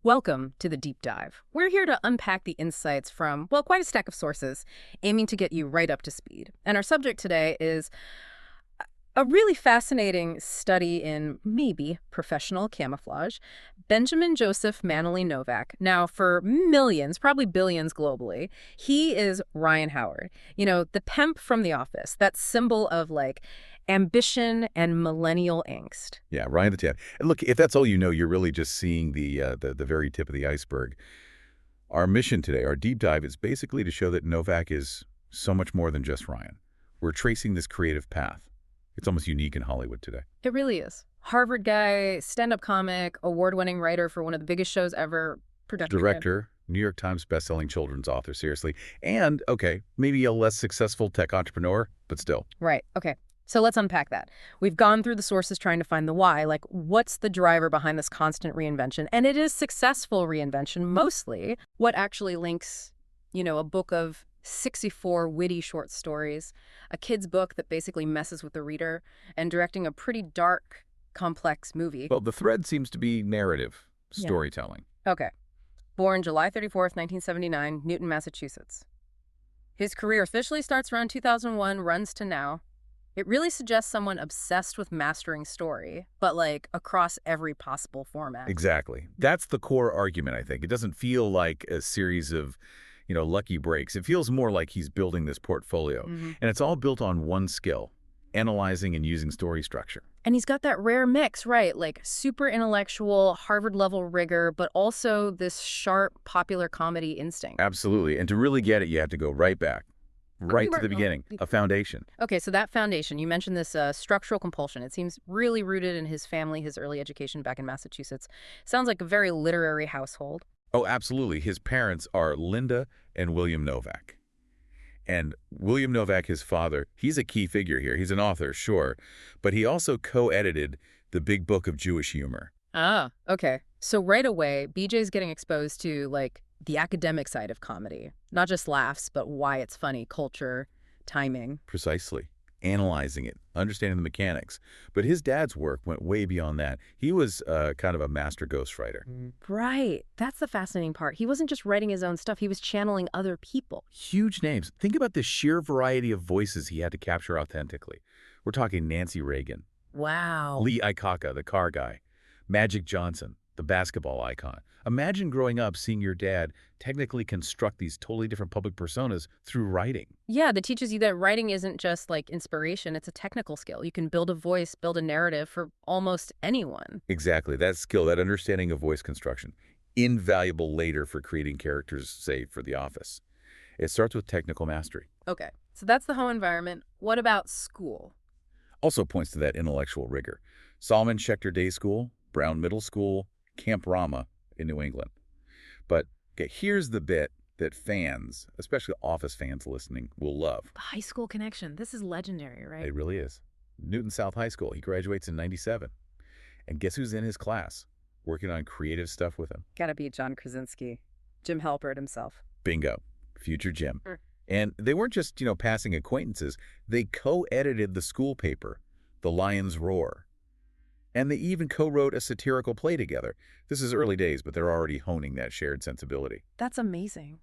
Welcome to the Deep Dive. We're here to unpack the insights from, well, quite a stack of sources, aiming to get you right up to speed. And our subject today is a really fascinating study in maybe professional camouflage. Benjamin Joseph Manaly Novak. Now, for millions, probably billions globally, he is Ryan Howard. You know, the pimp from The Office, that symbol of like ambition and millennial angst. Yeah, Ryan the Tab. And look, if that's all you know, you're really just seeing the very tip of the iceberg. Our mission today, our deep dive, is basically to show that Novak is so much more than just Ryan. We're tracing this creative path. It's almost unique in Hollywood today. It really is. Harvard guy, stand-up comic, award-winning writer for one of the biggest shows ever. Director, New York Times bestselling children's author, seriously. And, okay, maybe a less successful tech entrepreneur, but still. Right. Okay. So let's unpack that. We've gone through the sources trying to find the why, like what's the driver behind this constant reinvention? And it is successful reinvention mostly. What actually links, a book of 64 witty short stories, a kid's book that basically messes with the reader, and directing a pretty dark, complex movie. Well, the thread seems to be narrative, storytelling. Yeah. Okay. Born July 34th, 1979, Newton, Massachusetts. His career officially starts around 2001, runs to now. It really suggests someone obsessed with mastering story, but like across every possible format. Exactly. That's the core argument, I think. It doesn't feel like a series of, lucky breaks. It feels more like he's building this portfolio. And it's all built on one skill, analyzing and using story structure. And he's got that rare mix, right? Like super intellectual, Harvard-level rigor, but also this sharp, popular comedy instinct. Absolutely. And to really get it, you have to go right back. Right to the beginning, a foundation. Okay, so that foundation, you mentioned this structural compulsion. It seems really rooted in his family, his early education back in Massachusetts. Sounds like a very literary household. Oh, absolutely. His parents are Linda and William Novak. And William Novak, his father, he's a key figure here. He's an author, sure, but he also co-edited the Big Book of Jewish Humor. Ah, okay. So right away, BJ's getting exposed to, like, the academic side of comedy. Not just laughs, but why it's funny, culture, timing. Precisely. Analyzing it, understanding the mechanics. But his dad's work went way beyond that. He was kind of a master ghostwriter. Right. That's the fascinating part. He wasn't just writing his own stuff. He was channeling other people. Huge names. Think about the sheer variety of voices he had to capture authentically. We're talking Nancy Reagan. Wow. Lee Iacocca, the car guy. Magic Johnson, the basketball icon. Imagine growing up seeing your dad technically construct these totally different public personas through writing. Yeah, that teaches you that writing isn't just like inspiration, it's a technical skill. You can build a voice, build a narrative for almost anyone. Exactly. That skill, that understanding of voice construction, invaluable later for creating characters, say, for The Office. It starts with technical mastery. Okay, so that's the home environment. What about school? Also points to that intellectual rigor. Solomon Schechter Day School, Brown Middle School, Camp Rama in New England. But okay, here's the bit that fans, especially Office fans listening, will love. The high school connection. This is legendary, right? It really is. Newton South High School. He graduates in '97. And guess who's in his class, working on creative stuff with him? Gotta be John Krasinski. Jim Halpert himself. Bingo. Future Jim. And they weren't just, passing acquaintances. They co-edited the school paper, The Lion's Roar. And they even co-wrote a satirical play together. This is early days, but they're already honing that shared sensibility. That's amazing.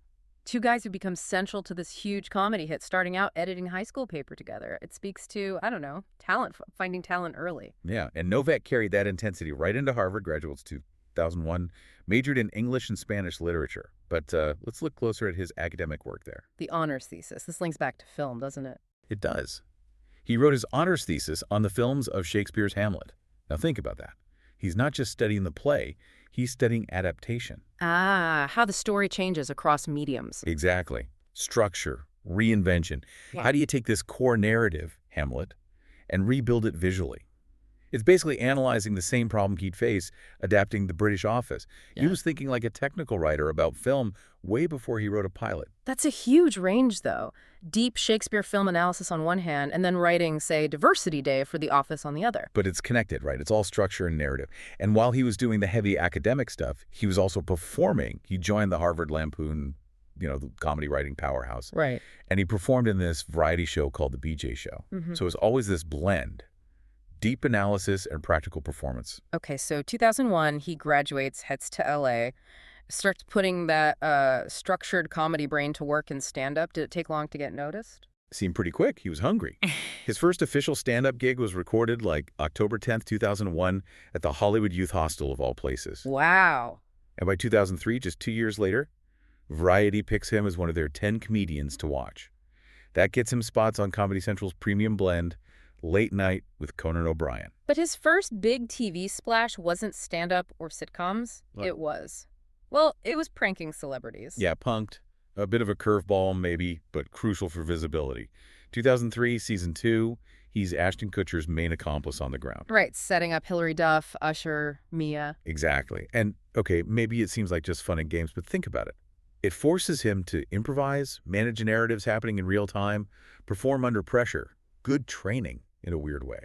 Two guys who become central to this huge comedy hit, starting out editing high school paper together. It speaks to, I don't know, talent, finding talent early. Yeah, and Novak carried that intensity right into Harvard, graduates 2001, majored in English and Spanish literature. But let's look closer at his academic work there. The honors thesis. This links back to film, doesn't it? It does. He wrote his honors thesis on the films of Shakespeare's Hamlet. Now think about that. He's not just studying the play, he's studying adaptation. Ah, how the story changes across mediums. Exactly. Structure, reinvention. Yeah. How do you take this core narrative, Hamlet, and rebuild it visually? It's basically analyzing the same problem he'd face adapting The British Office. He was thinking like a technical writer about film way before he wrote a pilot. That's a huge range, though. Deep Shakespeare film analysis on one hand, and then writing, say, Diversity Day for The Office on the other. But it's connected, right? It's all structure and narrative. And while he was doing the heavy academic stuff, he was also performing. He joined the Harvard Lampoon, the comedy writing powerhouse. Right. And he performed in this variety show called The BJ Show. So it was always this blend. Deep analysis and practical performance. Okay, so 2001, he graduates, heads to LA, starts putting that structured comedy brain to work in stand-up. Did it take long to get noticed? Seemed pretty quick. He was hungry. His first official stand-up gig was recorded like October 10th, 2001 at the Hollywood Youth Hostel of all places. Wow. And by 2003, just 2 years later, Variety picks him as one of their 10 comedians to watch. That gets him spots on Comedy Central's premium blend, Late Night with Conan O'Brien. But his first big TV splash wasn't stand-up or sitcoms. What? It was. Well, it was pranking celebrities. Yeah, punked. A bit of a curveball, maybe, but crucial for visibility. 2003, Season 2, he's Ashton Kutcher's main accomplice on the ground. Right, setting up Hilary Duff, Usher, Mia. Exactly. And, okay, maybe it seems like just fun and games, but think about it. It forces him to improvise, manage narratives happening in real time, perform under pressure. Good training, in a weird way.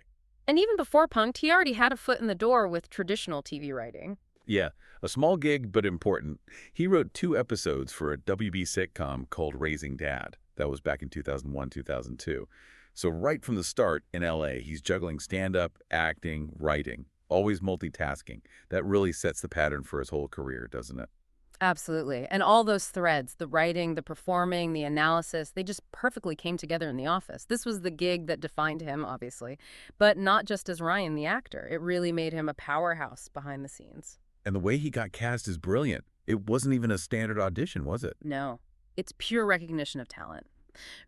And even before Punked, he already had a foot in the door with traditional TV writing. Yeah, a small gig, but important. He wrote 2 episodes for a WB sitcom called Raising Dad. That was back in 2001, 2002. So right from the start in LA, he's juggling stand-up, acting, writing, always multitasking. That really sets the pattern for his whole career, doesn't it? Absolutely. And all those threads, the writing, the performing, the analysis, they just perfectly came together in the office. This was the gig that defined him, obviously, but not just as Ryan, the actor. It really made him a powerhouse behind the scenes. And the way he got cast is brilliant. It wasn't even a standard audition, was it? No, it's pure recognition of talent.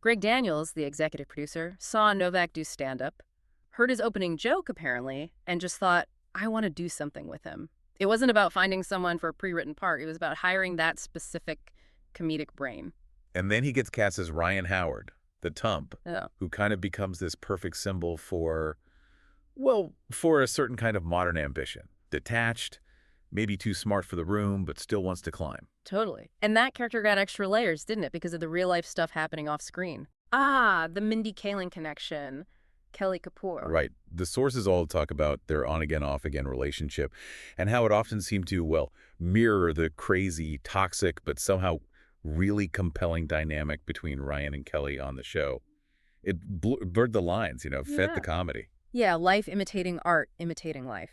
Greg Daniels, the executive producer, saw Novak do stand-up, heard his opening joke, apparently, and just thought, I want to do something with him. It wasn't about finding someone for a pre-written part. It was about hiring that specific comedic brain. And then he gets cast as Ryan Howard, the Tump, Oh. who kind of becomes this perfect symbol for, well, for a certain kind of modern ambition. Detached, maybe too smart for the room, but still wants to climb. Totally. And that character got extra layers, didn't it? Because of the real-life stuff happening off-screen. Ah, the Mindy Kaling connection. Kelly Kapoor. Right. The sources all talk about their on-again, off-again relationship and how it often seemed to, well, mirror the crazy, toxic, but somehow really compelling dynamic between Ryan and Kelly on the show. It blurred the lines, fed the comedy. Yeah, life imitating art, imitating life.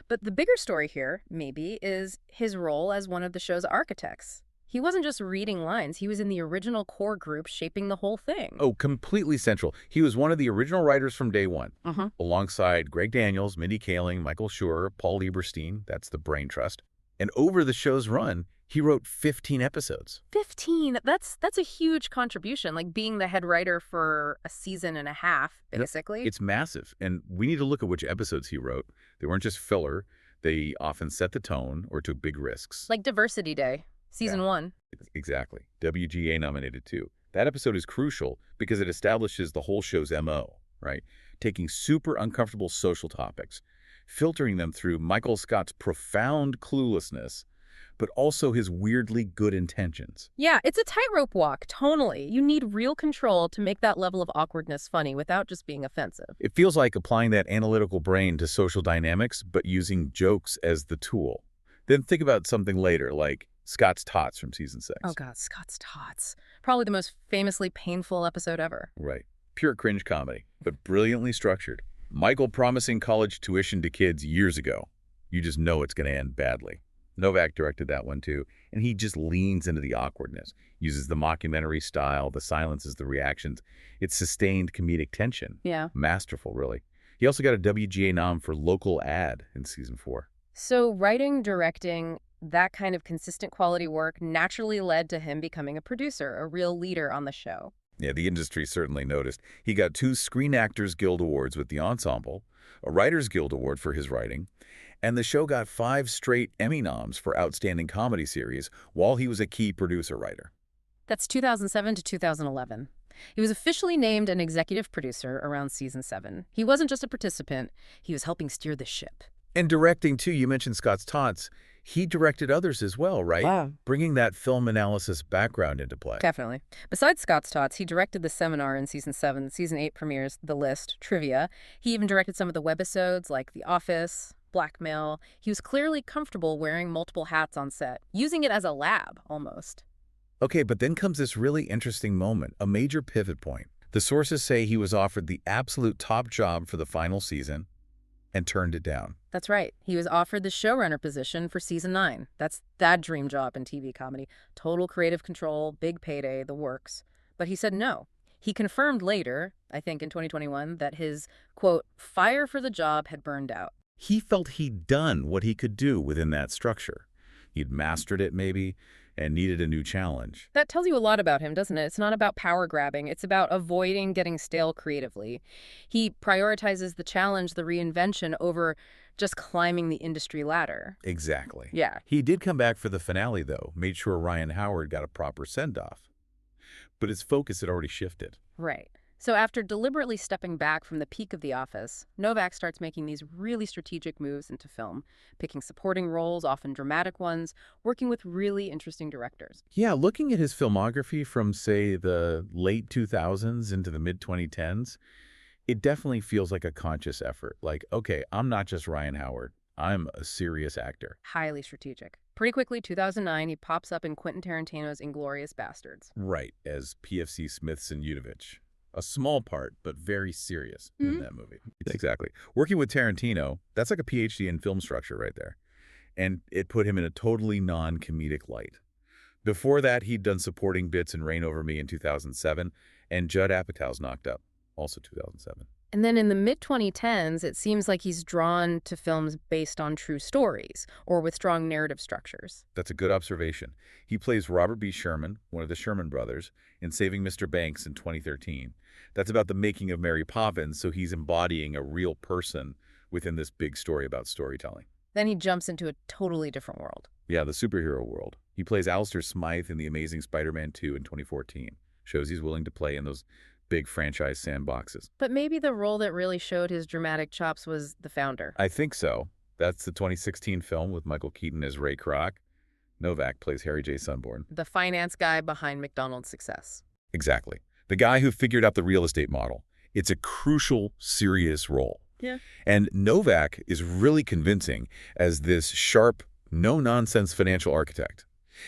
But the bigger story here, maybe, is his role as one of the show's architects. He wasn't just reading lines. He was in the original core group shaping the whole thing. Oh, completely central. He was one of the original writers from day one, alongside Greg Daniels, Mindy Kaling, Michael Schur, Paul Lieberstein, that's the brain trust. And over the show's run, he wrote 15 episodes. 15? That's a huge contribution, like being the head writer for a season and a half, basically. It's massive. And we need to look at which episodes he wrote. They weren't just filler. They often set the tone or took big risks. Like Diversity Day. Season 1. Exactly. WGA nominated too. That episode is crucial because it establishes the whole show's MO, right? Taking super uncomfortable social topics, filtering them through Michael Scott's profound cluelessness, but also his weirdly good intentions. Yeah, it's a tightrope walk, tonally. You need real control to make that level of awkwardness funny without just being offensive. It feels like applying that analytical brain to social dynamics, but using jokes as the tool. Then think about something later, like Scott's Tots from Season 6. Oh, God, Scott's Tots. Probably the most famously painful episode ever. Right. Pure cringe comedy, but brilliantly structured. Michael promising college tuition to kids years ago. You just know it's going to end badly. Novak directed that one, too, and he just leans into the awkwardness, uses the mockumentary style, the silences, the reactions. It's sustained comedic tension. Yeah. Masterful, really. He also got a WGA nom for Local Ad in Season 4. So writing, directing, that kind of consistent quality work naturally led to him becoming a producer, a real leader on the show. Yeah, the industry certainly noticed. He got 2 Screen Actors Guild Awards with the ensemble, a Writers Guild Award for his writing, and the show got 5 straight Emmy noms for Outstanding Comedy Series while he was a key producer-writer. That's 2007 to 2011. He was officially named an executive producer around Season 7. He wasn't just a participant, he was helping steer the ship. And directing, too, you mentioned Scott's Tots. He directed others as well, right? Wow. Bringing that film analysis background into play. Definitely. Besides Scott's Tots, he directed The Seminar in Season 7, Season 8 premieres The List, Trivia. He even directed some of the webisodes like The Office, Blackmail. He was clearly comfortable wearing multiple hats on set, using it as a lab, almost. Okay, but then comes this really interesting moment, a major pivot point. The sources say he was offered the absolute top job for the final season, and turned it down. That's right. He was offered the showrunner position for season 9. That's that dream job in TV comedy. Total creative control, big payday, the works. But he said no. He confirmed later, I think in 2021, that his, quote, fire for the job had burned out. He felt he'd done what he could do within that structure. He'd mastered it, maybe, and needed a new challenge. That tells you a lot about him, doesn't it? It's not about power grabbing. It's about avoiding getting stale creatively. He prioritizes the challenge, the reinvention, over just climbing the industry ladder. Exactly. Yeah. He did come back for the finale, though, made sure Ryan Howard got a proper send-off. But his focus had already shifted. Right. So after deliberately stepping back from the peak of The Office, Novak starts making these really strategic moves into film, picking supporting roles, often dramatic ones, working with really interesting directors. Yeah, looking at his filmography from, say, the late 2000s into the mid-2010s, it definitely feels like a conscious effort. Like, okay, I'm not just Ryan Howard. I'm a serious actor. Highly strategic. Pretty quickly, 2009, he pops up in Quentin Tarantino's Inglourious Basterds. Right, as PFC Smithson Udovich. A small part, but very serious in that movie. Exactly. Working with Tarantino, that's like a PhD in film structure right there. And it put him in a totally non-comedic light. Before that, he'd done supporting bits in Reign Over Me in 2007, and Judd Apatow's Knocked Up, also 2007. And then in the mid-2010s, it seems like he's drawn to films based on true stories or with strong narrative structures. That's a good observation. He plays Robert B. Sherman, one of the Sherman brothers, in Saving Mr. Banks in 2013. That's about the making of Mary Poppins, so he's embodying a real person within this big story about storytelling. Then he jumps into a totally different world. Yeah, the superhero world. He plays Alistair Smythe in The Amazing Spider-Man 2 in 2014. Shows he's willing to play in those big franchise sandboxes. But maybe the role that really showed his dramatic chops was The Founder. I think so. That's the 2016 film with Michael Keaton as Ray Kroc. Novak plays Harry J. Sunborn. The finance guy behind McDonald's success. Exactly. The guy who figured out the real estate model. It's a crucial, serious role. Yeah. And Novak is really convincing as this sharp, no-nonsense financial architect.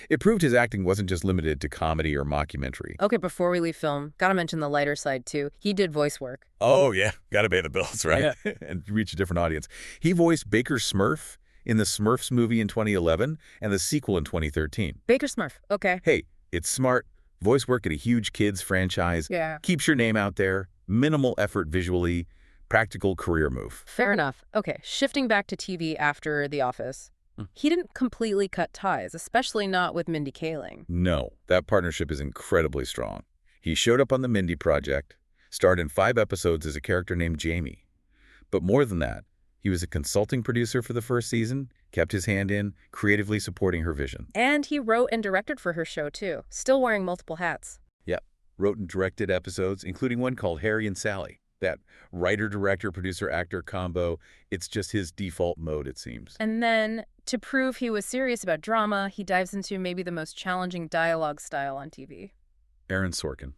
It proved his acting wasn't just limited to comedy or mockumentary. Okay, before we leave film, gotta mention the lighter side too. He did voice work. Oh, yeah. Gotta pay the bills, right? Yeah. And reach a different audience. He voiced Baker Smurf in the Smurfs movie in 2011 and the sequel in 2013. Baker Smurf, okay. Hey, it's smart. Voice work at a huge kids franchise. Yeah. Keeps your name out there. Minimal effort visually. Practical career move. Fair enough. Okay, shifting back to TV after The Office. He didn't completely cut ties, especially not with Mindy Kaling. No, that partnership is incredibly strong. He showed up on the Mindy Project, starred in 5 episodes as a character named Jamie. But more than that, he was a consulting producer for the first season, kept his hand in, creatively supporting her vision. And he wrote and directed for her show, too, still wearing multiple hats. Yep, wrote and directed episodes, including one called Harry and Sally. That writer, director, producer, actor combo, it's just his default mode, it seems. And then, to prove he was serious about drama, he dives into maybe the most challenging dialogue style on TV. Aaron Sorkin.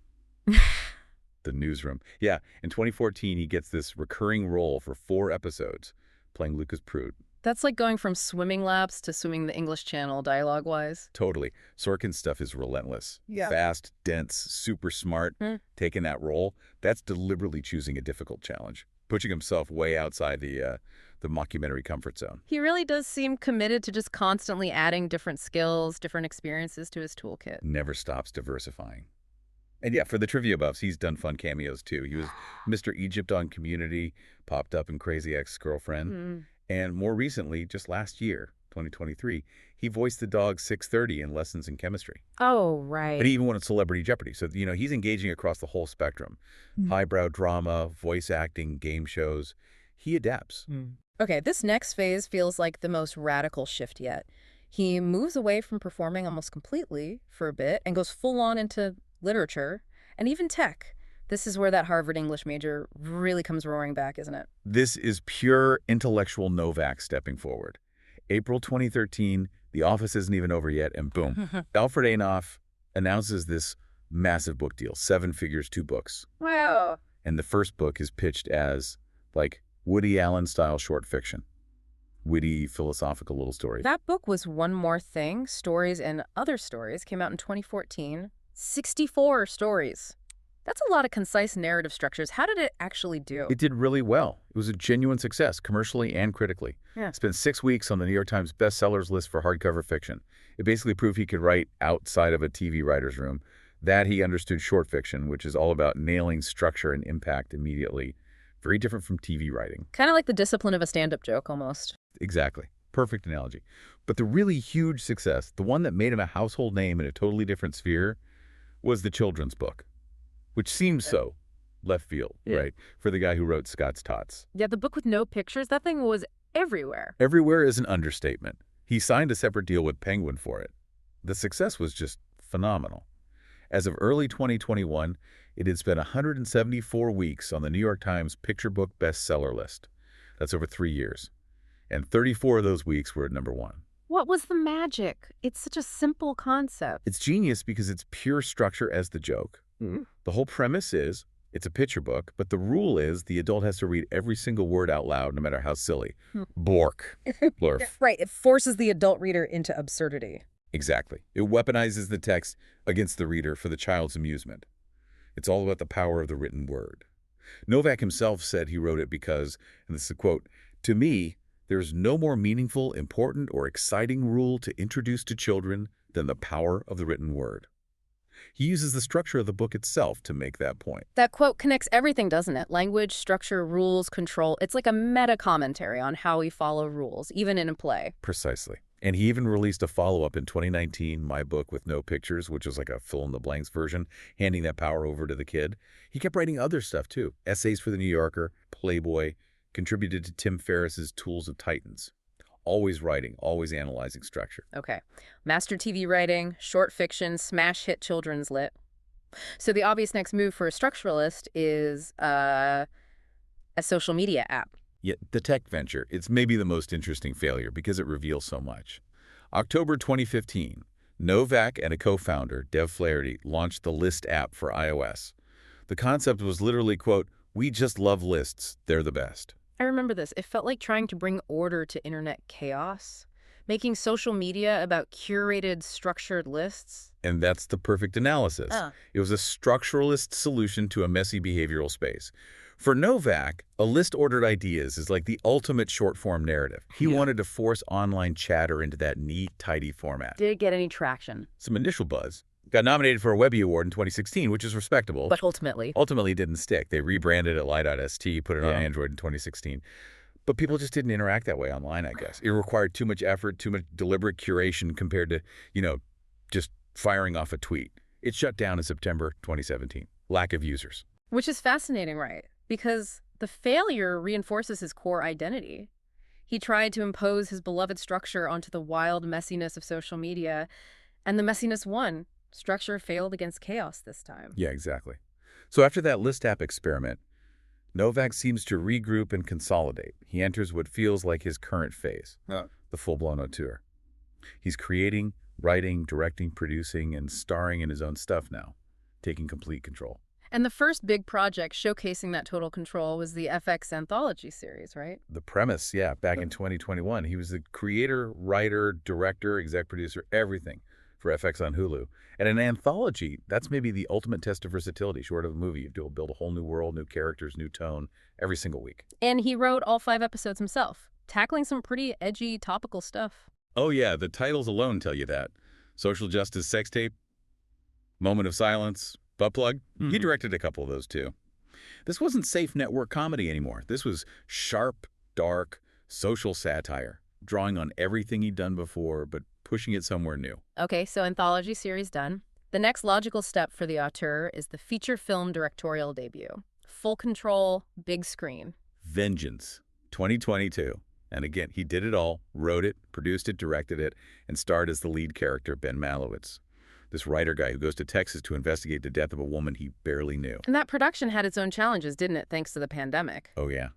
The Newsroom. Yeah, in 2014, he gets this recurring role for 4 episodes, playing Lucas Prude. That's like going from swimming laps to swimming the English Channel dialogue-wise. Totally. Sorkin's stuff is relentless. Yeah. Fast, dense, super smart. Taking that role, that's deliberately choosing a difficult challenge, pushing himself way outside the mockumentary comfort zone. He really does seem committed to just constantly adding different skills, different experiences to his toolkit. Never stops diversifying. And yeah, for the trivia buffs, he's done fun cameos too. He was Mr. Egypt on Community, popped up in Crazy Ex-Girlfriend. And more recently, just last year, 2023, he voiced the dog 630 in Lessons in Chemistry. Oh, right. But he even won at Celebrity Jeopardy. So, he's engaging across the whole spectrum. Highbrow drama, voice acting, game shows. He adapts. Okay, this next phase feels like the most radical shift yet. He moves away from performing almost completely for a bit and goes full on into literature and even tech. This is where that Harvard English major really comes roaring back, isn't it? This is pure intellectual Novak stepping forward. April 2013, The Office isn't even over yet, and boom. Alfred Enoff announces this massive book deal, 7 figures, 2 books. Wow. And the first book is pitched as, like, Woody Allen-style short fiction. Witty, philosophical little stories. That book was One More Thing, Stories and Other Stories, came out in 2014. 64 stories. That's a lot of concise narrative structures. How did it actually do? It did really well. It was a genuine success, commercially and critically. Yeah. It spent 6 weeks on the New York Times bestsellers list for hardcover fiction. It basically proved he could write outside of a TV writer's room, that he understood short fiction, which is all about nailing structure and impact immediately. Very different from TV writing. Kind of like the discipline of a stand-up joke, almost. Exactly. Perfect analogy. But the really huge success, the one that made him a household name in a totally different sphere, was the children's book, which seems so left field, right, for the guy who wrote Scott's Tots. Yeah, the book with no pictures, that thing was everywhere. Everywhere is an understatement. He signed a separate deal with Penguin for it. The success was just phenomenal. As of early 2021, it had spent 174 weeks on the New York Times picture book bestseller list. That's over 3 years. And 34 of those weeks were at #1. What was the magic? It's such a simple concept. It's genius because it's pure structure as the joke. The whole premise is it's a picture book, but the rule is the adult has to read every single word out loud, no matter how silly. Bork. Blurf. Right, it forces the adult reader into absurdity. Exactly. It weaponizes the text against the reader for the child's amusement. It's all about the power of the written word. Novak himself said he wrote it because, and this is a quote, "To me, there's no more meaningful, important, or exciting rule to introduce to children than the power of the written word." He uses the structure of the book itself to make that point. That quote connects everything, doesn't it? Language, structure, rules, control. It's like a meta-commentary on how we follow rules, even in a play. Precisely. And he even released a follow-up in 2019, My Book with No Pictures, which was like a fill-in-the-blanks version, handing that power over to the kid. He kept writing other stuff, too. Essays for The New Yorker, Playboy, contributed to Tim Ferriss's Tools of Titans. Always writing, always analyzing structure. Okay. Master TV writing, short fiction, smash hit children's lit. So the obvious next move for a structuralist is a social media app. Yet the tech venture, it's maybe the most interesting failure because it reveals so much. October 2015, Novak and a co-founder, Dev Flaherty, launched the List app for iOS. The concept was literally, quote, "We just love lists. They're the best." I remember this. It felt like trying to bring order to internet chaos, making social media about curated, structured lists. And that's the perfect analysis. It was a structuralist solution to a messy behavioral space. For Novak, a list ordered ideas is like the ultimate short-form narrative. He wanted to force online chatter into that neat, tidy format. Did it get any traction? Some initial buzz. Got nominated for a Webby Award in 2016, which is respectable. But ultimately didn't stick. They rebranded it Lie.st, put it on Android in 2016. But people just didn't interact that way online, I guess. It required too much effort, too much deliberate curation compared to, just firing off a tweet. It shut down in September 2017. Lack of users. Which is fascinating, right? Because the failure reinforces his core identity. He tried to impose his beloved structure onto the wild messiness of social media, and the messiness won. Structure failed against chaos this time. Yeah, exactly. So after that List app experiment, Novak seems to regroup and consolidate. He enters what feels like his current phase, the full-blown auteur. He's creating, writing, directing, producing, and starring in his own stuff now, taking complete control. And the first big project showcasing that total control was the FX anthology series, right? The premise, back in 2021. He was the creator, writer, director, exec producer, everything for FX on Hulu. And an anthology, that's maybe the ultimate test of versatility, short of a movie. You build a whole new world, new characters, new tone, every single week. And he wrote all 5 episodes himself, tackling some pretty edgy, topical stuff. Oh yeah, the titles alone tell you that. Social Justice Sex Tape, Moment of Silence, Butt Plug. He directed a couple of those too. This wasn't safe network comedy anymore. This was sharp, dark, social satire, drawing on everything he'd done before, but pushing it somewhere new. Okay, so anthology series done. The next logical step for the auteur is the feature film directorial debut. Full control, big screen. Vengeance, 2022. And again, he did it all, wrote it, produced it, directed it, and starred as the lead character, Ben Malowitz, this writer guy who goes to Texas to investigate the death of a woman he barely knew. And that production had its own challenges, didn't it, thanks to the pandemic? Oh, yeah.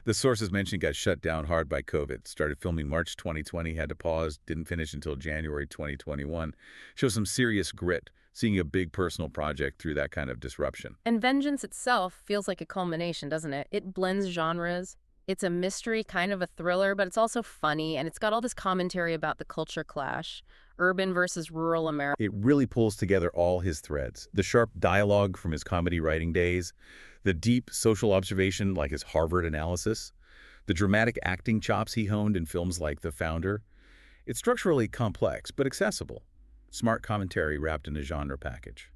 The sources mentioned got shut down hard by COVID. Started filming March 2020, had to pause, didn't finish until January 2021. Shows some serious grit, seeing a big personal project through that kind of disruption. And Vengeance itself feels like a culmination, doesn't it? It blends genres. It's a mystery, kind of a thriller, but it's also funny, and it's got all this commentary about the culture clash, urban versus rural America. It really pulls together all his threads. The sharp dialogue from his comedy writing days, the deep social observation like his Harvard analysis, the dramatic acting chops he honed in films like The Founder. It's structurally complex, but accessible. Smart commentary wrapped in a genre package.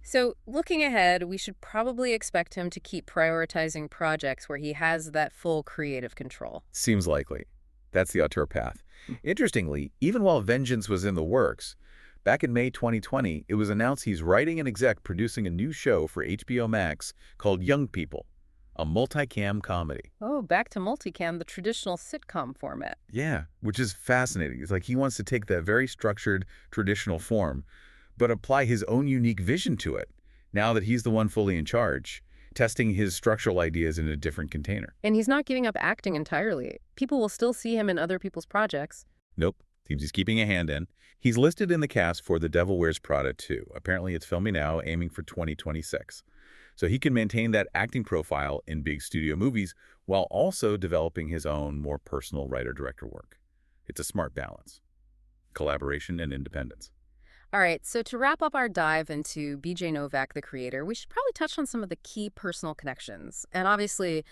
So, looking ahead, we should probably expect him to keep prioritizing projects where he has that full creative control. Seems likely. That's the auteur path. Interestingly, even while Vengeance was in the works, back in May 2020, it was announced he's writing and exec producing a new show for HBO Max called Young People, a multicam comedy. Oh, back to multicam, the traditional sitcom format. Yeah, which is fascinating. It's like he wants to take that very structured, traditional form, but apply his own unique vision to it, now that he's the one fully in charge, testing his structural ideas in a different container. And he's not giving up acting entirely. People will still see him in other people's projects. Nope. Seems he's keeping a hand in. He's listed in the cast for The Devil Wears Prada 2. Apparently it's filming now, aiming for 2026. So he can maintain that acting profile in big studio movies while also developing his own more personal writer-director work. It's a smart balance. Collaboration and independence. All right, so to wrap up our dive into BJ Novak, the creator, we should probably touch on some of the key personal connections. And obviously,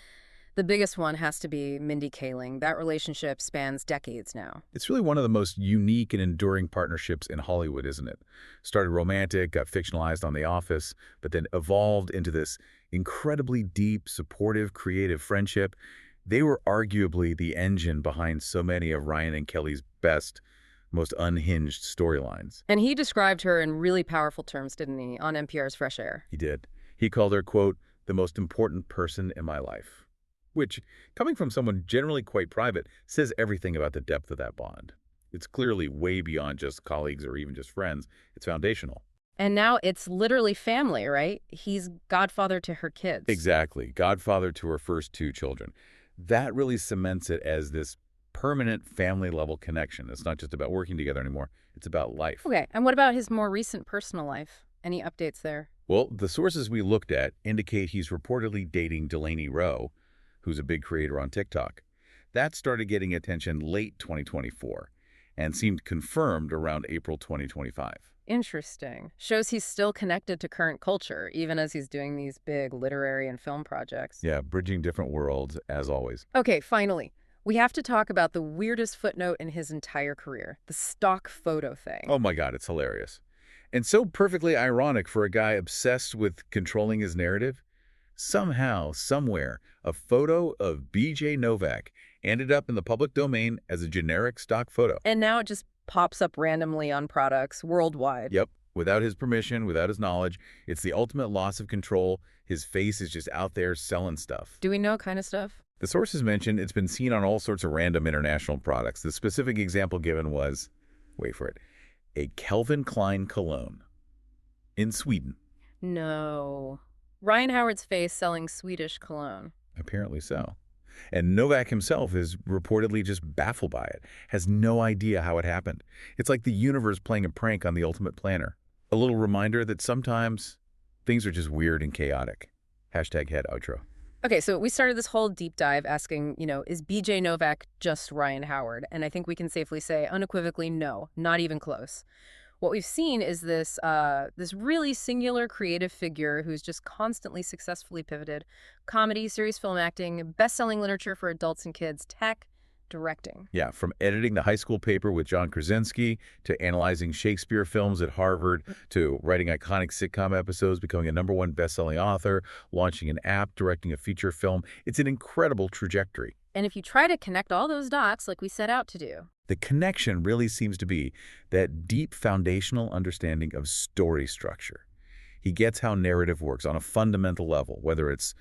the biggest one has to be Mindy Kaling. That relationship spans decades now. It's really one of the most unique and enduring partnerships in Hollywood, isn't it? Started romantic, got fictionalized on The Office, but then evolved into this incredibly deep, supportive, creative friendship. They were arguably the engine behind so many of Ryan and Kelly's best, most unhinged storylines. And he described her in really powerful terms, didn't he, on NPR's Fresh Air? He did. He called her, quote, the most important person in my life. Which, coming from someone generally quite private, says everything about the depth of that bond. It's clearly way beyond just colleagues or even just friends. It's foundational. And now it's literally family, right? He's godfather to her kids. Exactly. Godfather to her first two children. That really cements it as this permanent family-level connection. It's not just about working together anymore. It's about life. Okay, and what about his more recent personal life? Any updates there? Well, the sources we looked at indicate he's reportedly dating Delaney Rowe, who's a big creator on TikTok. That started getting attention late 2024 and seemed confirmed around April 2025. Interesting. Shows he's still connected to current culture, even as he's doing these big literary and film projects. Yeah, bridging different worlds, as always. Okay, finally. We have to talk about the weirdest footnote in his entire career, the stock photo thing. Oh my God, it's hilarious. And so perfectly ironic for a guy obsessed with controlling his narrative. Somehow, somewhere, a photo of BJ Novak ended up in the public domain as a generic stock photo. And now it just pops up randomly on products worldwide. Yep, without his permission, without his knowledge. It's the ultimate loss of control. His face is just out there selling stuff. Do we know kind of stuff? The sources mentioned it's been seen on all sorts of random international products. The specific example given was, wait for it, a Calvin Klein cologne in Sweden. No. Ryan Howard's face selling Swedish cologne. Apparently so. And Novak himself is reportedly just baffled by it, has no idea how it happened. It's like the universe playing a prank on the ultimate planner. A little reminder that sometimes things are just weird and chaotic. Hashtag head outro. Okay, so we started this whole deep dive asking, is BJ Novak just Ryan Howard? And I think we can safely say unequivocally no, not even close. What we've seen is this really singular creative figure who's just constantly successfully pivoted comedy, serious film acting, best-selling literature for adults and kids, tech, directing. Yeah, from editing the high school paper with John Krasinski to analyzing Shakespeare films at Harvard to writing iconic sitcom episodes, becoming a #1 best-selling author, launching an app, directing a feature film. It's an incredible trajectory. And if you try to connect all those dots like we set out to do, the connection really seems to be that deep foundational understanding of story structure. He gets how narrative works on a fundamental level, whether it's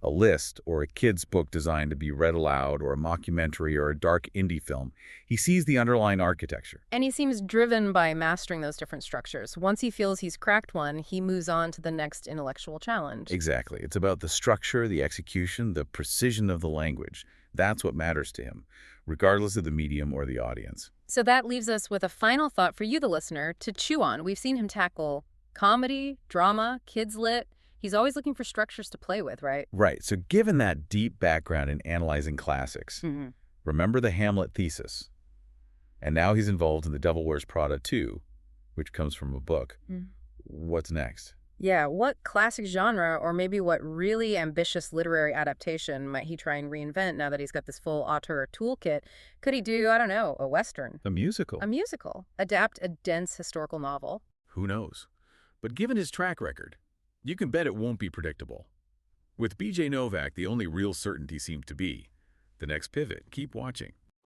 a list or a kid's book designed to be read aloud or a mockumentary or a dark indie film. He sees the underlying architecture. And he seems driven by mastering those different structures. Once he feels he's cracked one, he moves on to the next intellectual challenge. Exactly. It's about the structure, the execution, the precision of the language. That's what matters to him, regardless of the medium or the audience. So that leaves us with a final thought for you, the listener, to chew on. We've seen him tackle comedy, drama, kids lit. He's always looking for structures to play with, right? Right. So given that deep background in analyzing classics, Hmm. remember the Hamlet thesis. And now he's involved in The Devil Wears Prada 2, which comes from a book. Mm. What's next? Yeah, what classic genre or maybe what really ambitious literary adaptation might he try and reinvent now that he's got this full auteur toolkit? Could he do, I don't know, a Western? A musical? A musical? Adapt a dense historical novel? Who knows? But given his track record, you can bet it won't be predictable. With BJ Novak, the only real certainty seems to be the next pivot. Keep watching.